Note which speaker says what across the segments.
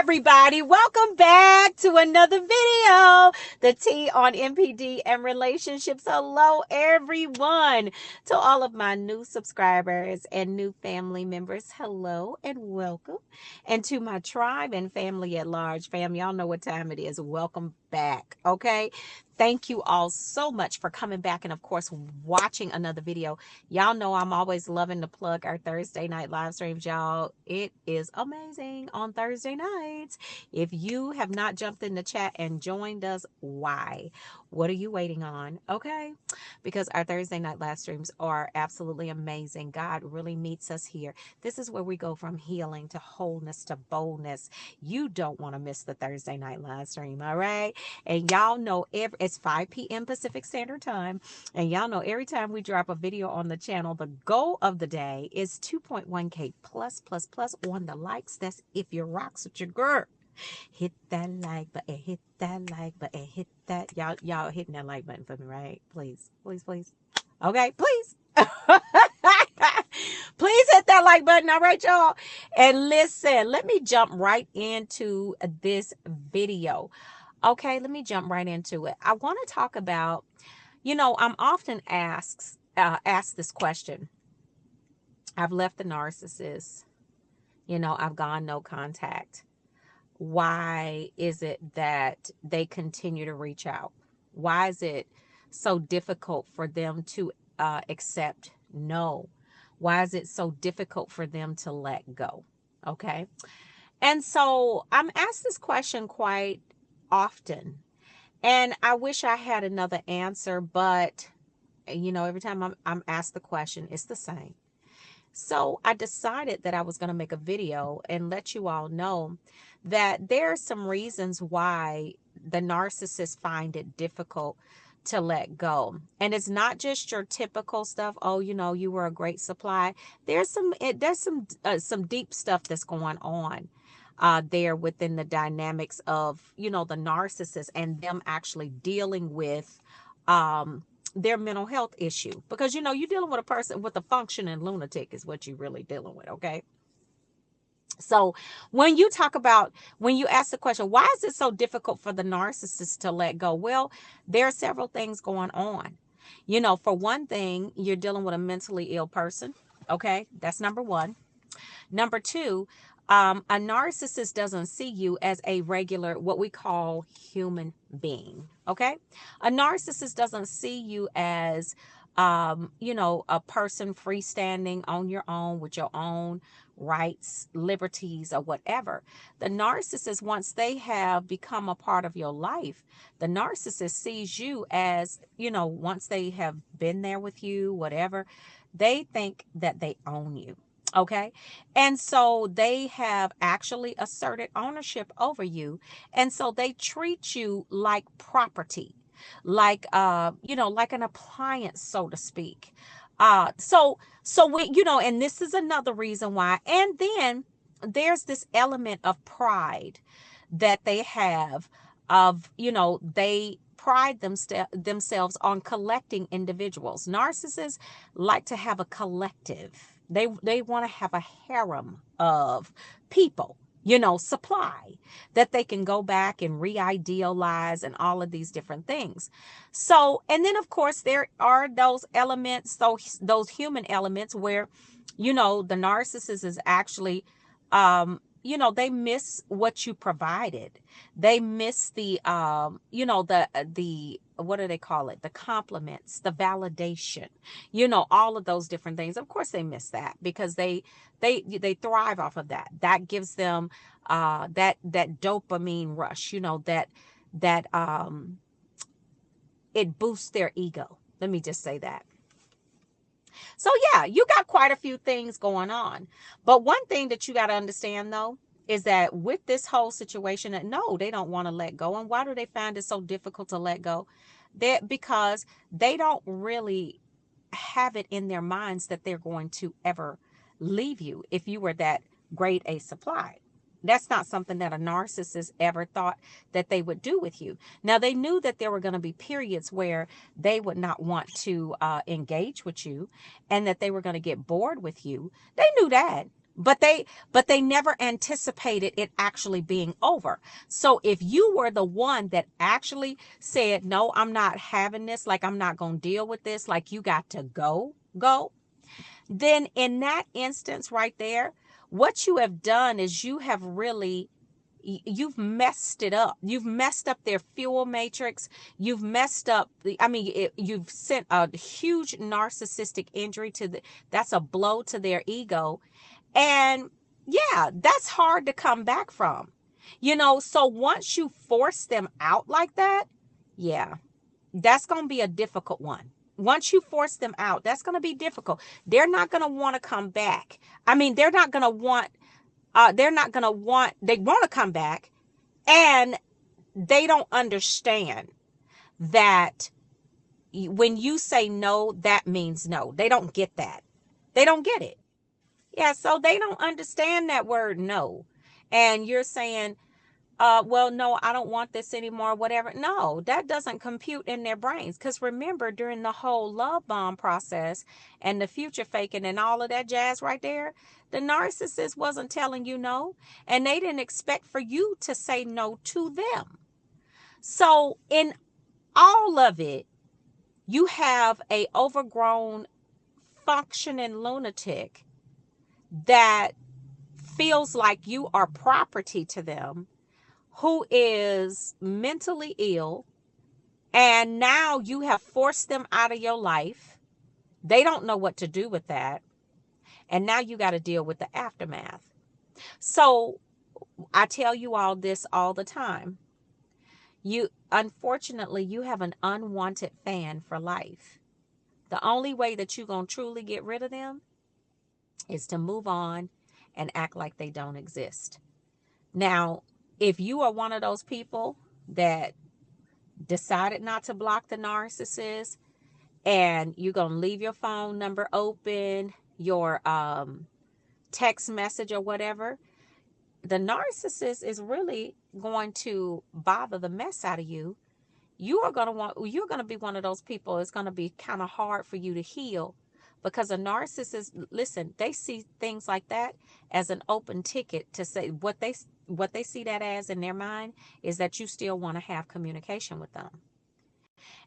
Speaker 1: everybody. Welcome back to another video. The T on MPD and relationships. Hello, everyone. To all of my new subscribers and new family members, hello and welcome. And to my tribe and family at large, fam, y'all know what time it is. Welcome back, okay? Thank you all so much for coming back and, of course, watching another video. Y'all know I'm always loving to plug our Thursday night live streams, y'all. It is amazing on Thursday nights. If you have not jumped in the chat and joined us, why? What are you waiting on? Okay? Because our Thursday night live streams are absolutely amazing. God really meets us here. This is where we go from healing to wholeness to boldness. You don't want to miss the Thursday night live stream, all right? And y'all know it's 5 p.m. Pacific Standard Time. And y'all know every time we drop a video on the channel, the goal of the day is 2.1K plus on the likes. That's if you rocks with your girl. Hit that like button, hit that like button, hit that. Y'all hitting that like button for me, right? Please. Okay, please. Please hit that like button, all right, y'all? And listen, let me jump right into this video. Okay, let me jump right into it. I want to talk about, I'm often asked this question. I've left the narcissist. I've gone no contact. Why is it that they continue to reach out? Why is it so difficult for them to accept no? Why is it so difficult for them to let go? Okay. And so I'm asked this question quite often. And I wish I had another answer, but every time I'm asked the question, it's the same. So I decided that I was going to make a video and let you all know that there are some reasons why the narcissists find it difficult to let go. And it's not just your typical stuff. Oh, you were a great supply. There's some deep stuff that's going on there within the dynamics of, the narcissist and them actually dealing with their mental health issue. Because, you're dealing with a person with a functioning lunatic is what you're really dealing with, okay? So when you ask the question, why is it so difficult for the narcissist to let go? Well, there are several things going on. For one thing, you're dealing with a mentally ill person, okay? That's number one. Number two, a narcissist doesn't see you as a regular, what we call human being. Okay. A narcissist doesn't see you as, a person freestanding on your own with your own rights, liberties, or whatever. The narcissist, once they have become a part of your life, the narcissist sees you as, once they have been there with you, whatever, they think that they own you. Okay. And so they have actually asserted ownership over you. And so they treat you like property, like, like an appliance, so to speak. So we, and this is another reason why. And then there's this element of pride that they have of, they pride themselves on collecting individuals. Narcissists like to have a collective. They want to have a harem of people, supply that they can go back and re-idealize and all of these different things. So, and then of course there are those elements, those human elements where, the narcissist is actually, they miss what you provided. They miss the, the, what do they call it? The compliments, the validation, all of those different things. Of course they miss that because they thrive off of that. That gives them, that dopamine rush, it boosts their ego. Let me just say that. So yeah, you got quite a few things going on. But one thing that you got to understand though, is that with this whole situation that no, they don't want to let go. And why do they find it so difficult to let go? Because they don't really have it in their minds that they're going to ever leave you if you were that grade A supply. That's not something that a narcissist ever thought that they would do with you. Now, they knew that there were going to be periods where they would not want to engage with you and that they were going to get bored with you. They knew that. but they never anticipated it actually being over. So if you were the one that actually said, no, I'm not having this, like I'm not going to deal with this, like you got to go, then in that instance right there, what you have done is you have really, you've messed it up. You've messed up their fuel matrix. You've messed up you've sent a huge narcissistic injury to that's a blow to their ego. And yeah, that's hard to come back from. So once you force them out like that, yeah, that's going to be a difficult one. Once you force them out, that's going to be difficult. They're not going to want to come back. They're not going to want, they want to come back, and they don't understand that when you say no, that means no. They don't get that. They don't get it. Yeah, so they don't understand that word no. And you're saying, well, no, I don't want this anymore, whatever. No, that doesn't compute in their brains. Because remember, during the whole love bomb process and the future faking and all of that jazz right there, the narcissist wasn't telling you no, and they didn't expect for you to say no to them. So in all of it, you have a overgrown, functioning lunatic that feels like you are property to them, who is mentally ill, and now you have forced them out of your life. They don't know what to do with that. And now you got to deal with the aftermath. So I tell you all this all the time. Unfortunately, you have an unwanted fan for life. The only way that you're going to truly get rid of them is to move on and act like they don't exist. Now, if you are one of those people that decided not to block the narcissist, and you're going to leave your phone number open, your text message or whatever, the narcissist is really going to bother the mess out of you. You're going to be one of those people. It's going to be kind of hard for you to heal, because a narcissist, listen, they see things like that as an open ticket to say what they see that as in their mind is that you still want to have communication with them.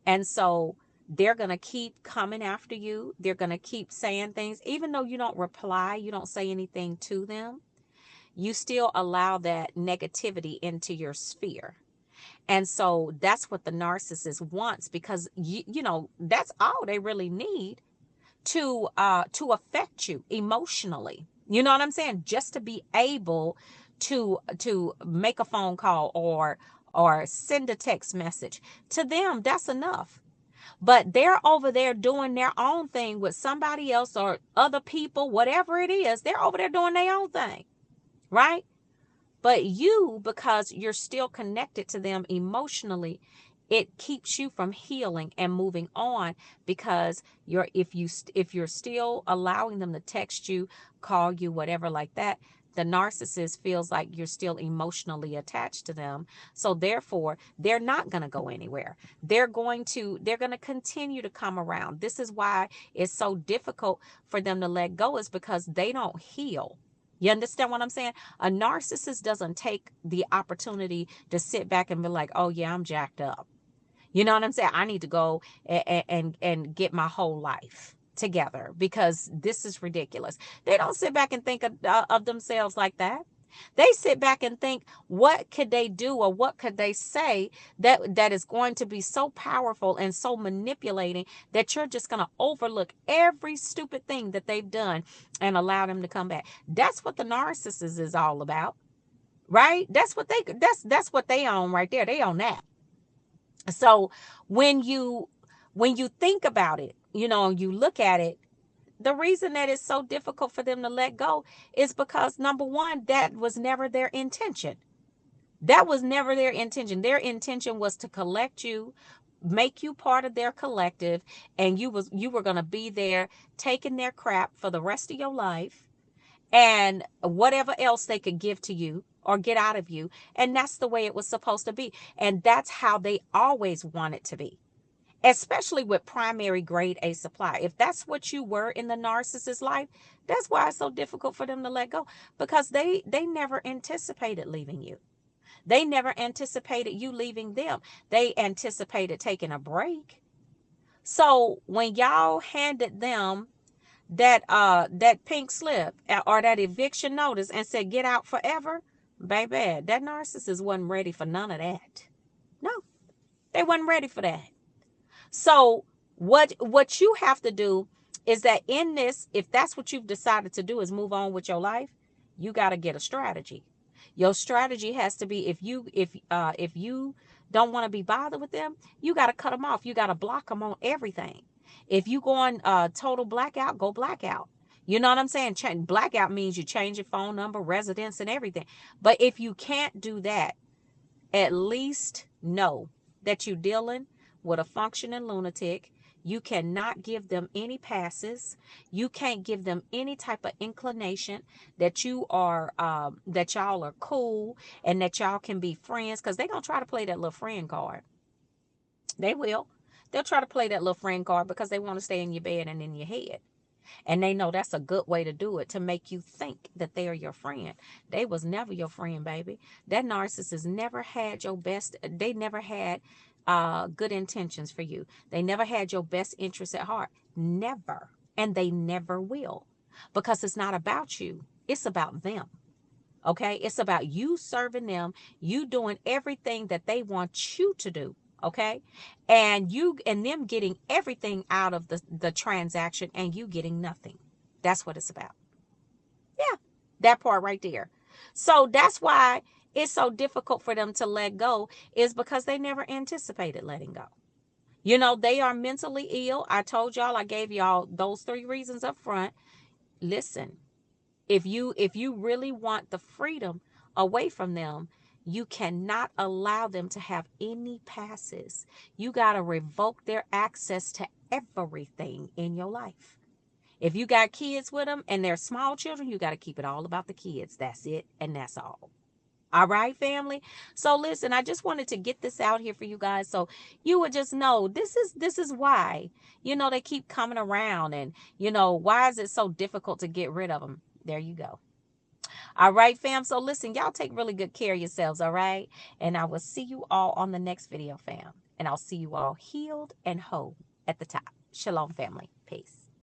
Speaker 1: And so they're going to keep coming after you. They're going to keep saying things, even though you don't reply, you don't say anything to them. You still allow that negativity into your sphere. And so that's what the narcissist wants, because that's all they really need to affect you emotionally. You know what I'm saying? Just to be able to make a phone call or send a text message. To them, that's enough. But they're over there doing their own thing with somebody else or other people, whatever it is. They're over there doing their own thing, right? But you, because you're still connected to them emotionally, it keeps you from healing and moving on, because if you're still allowing them to text you, call you, whatever like that, the narcissist feels like you're still emotionally attached to them. So therefore, they're not going to go anywhere. They're going to continue to come around. This is why it's so difficult for them to let go, is because they don't heal. You understand what I'm saying? A narcissist doesn't take the opportunity to sit back and be like, oh yeah, I'm jacked up. You know what I'm saying? I need to go and get my whole life together, because this is ridiculous. They don't sit back and think of themselves like that. They sit back and think, what could they do or what could they say that is going to be so powerful and so manipulating that you're just going to overlook every stupid thing that they've done and allow them to come back. That's what the narcissist is all about, right? That's what they own right there. They own that. So when you think about it, you look at it, the reason that it's so difficult for them to let go is because, number one, that was never their intention. That was never their intention. Their intention was to collect you, make you part of their collective, and you were going to be there taking their crap for the rest of your life, and whatever else they could give to you or get out of you. And that's the way it was supposed to be. And that's how they always want it to be. especially with primary grade A supply. If that's what you were in the narcissist life, that's why it's so difficult for them to let go, because they never anticipated leaving you. They never anticipated you leaving them. They anticipated taking a break. So when y'all handed them that pink slip or that eviction notice and said get out forever, baby, that narcissist wasn't ready for none of that. No, they wasn't ready for that. So what you have to do is that in this, if that's what you've decided to do, is move on with your life, you got to get a strategy. Your strategy has to be, if you don't want to be bothered with them, you got to cut them off. You got to block them on everything. If you go on total blackout, go blackout. You know what I'm saying? Blackout means you change your phone number, residence, and everything. But if you can't do that, at least know that you're dealing with a functioning lunatic. You cannot give them any passes. You can't give them any type of inclination that you are, that y'all are cool and that y'all can be friends, because they're going to try to play that little friend card. They will. They'll try to play that little friend card because they want to stay in your bed and in your head. And they know that's a good way to do it, to make you think that they are your friend. They was never your friend, baby. That narcissist never had your best. They never had good intentions for you. They never had your best interests at heart. Never. And they never will. Because it's not about you. It's about them. Okay? It's about you serving them, you doing everything that they want you to do. Okay, and them getting everything out of the transaction and you getting nothing. That's what it's about. Yeah, that part right there. So that's why it's so difficult for them to let go, is because they never anticipated letting go. You know, they are mentally ill. I told y'all, I gave y'all those 3 reasons up front. Listen, if you really want the freedom away from them, you cannot allow them to have any passes. You got to revoke their access to everything in your life. If you got kids with them and they're small children, you got to keep it all about the kids. That's it, and that's all. All right, family. So listen, I just wanted to get this out here for you guys, so you would just know this is why, they keep coming around, and why is it so difficult to get rid of them. There you go. All right, fam. So listen, y'all take really good care of yourselves, all right? And I will see you all on the next video, fam. And I'll see you all healed and whole at the top. Shalom, family. Peace.